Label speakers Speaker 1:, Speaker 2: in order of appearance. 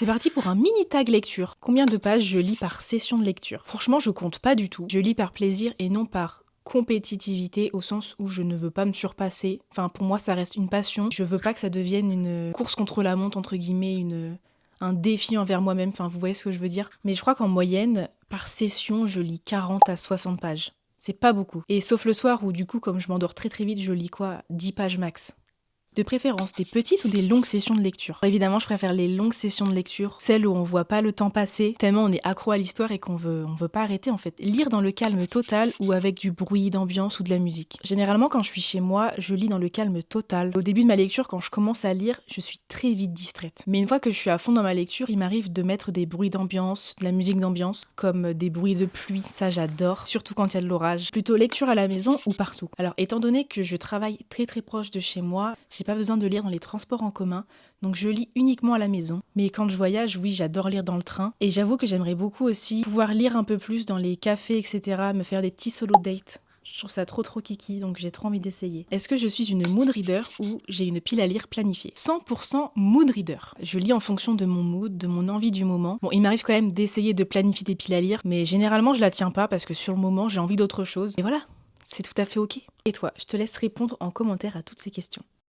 Speaker 1: C'est parti pour un mini tag lecture. Combien de pages je lis par session de lecture? Franchement, je compte pas du tout. Je lis par plaisir et non par compétitivité, au sens où je ne veux pas me surpasser. Enfin, pour moi, ça reste une passion. Je veux pas que ça devienne une course contre la montre, entre guillemets, un défi envers moi-même. Enfin, vous voyez ce que je veux dire? Mais je crois qu'en moyenne, par session, je lis 40 à 60 pages. C'est pas beaucoup. Et sauf le soir où, du coup, comme je m'endors très très vite, je lis quoi? 10 pages max. De préférence, des petites ou des longues sessions de lecture? Évidemment, je préfère les longues sessions de lecture, celles où on voit pas le temps passer, tellement on est accro à l'histoire et on veut pas arrêter en fait. Lire dans le calme total ou avec du bruit d'ambiance ou de la musique. Généralement, quand je suis chez moi, je lis dans le calme total. Au début de ma lecture, quand je commence à lire, je suis très vite distraite. Mais une fois que je suis à fond dans ma lecture, il m'arrive de mettre des bruits d'ambiance, de la musique d'ambiance, comme des bruits de pluie, ça j'adore, surtout quand il y a de l'orage. Plutôt lecture à la maison ou partout. Alors, étant donné que je travaille très très proche de chez moi, j'ai pas besoin de lire dans les transports en commun, donc je lis uniquement à la maison. Mais quand je voyage, oui, j'adore lire dans le train. Et j'avoue que j'aimerais beaucoup aussi pouvoir lire un peu plus dans les cafés, etc., me faire des petits solo dates. Je trouve ça trop kiki, donc j'ai trop envie d'essayer. Est-ce que je suis une mood reader ou j'ai une pile à lire planifiée? 100% mood reader. Je lis en fonction de mon mood, de mon envie du moment. Bon, il m'arrive quand même d'essayer de planifier des piles à lire, mais généralement je la tiens pas parce que sur le moment j'ai envie d'autre chose. Et voilà, c'est tout à fait ok. Et toi, je te laisse répondre en commentaire à toutes ces questions.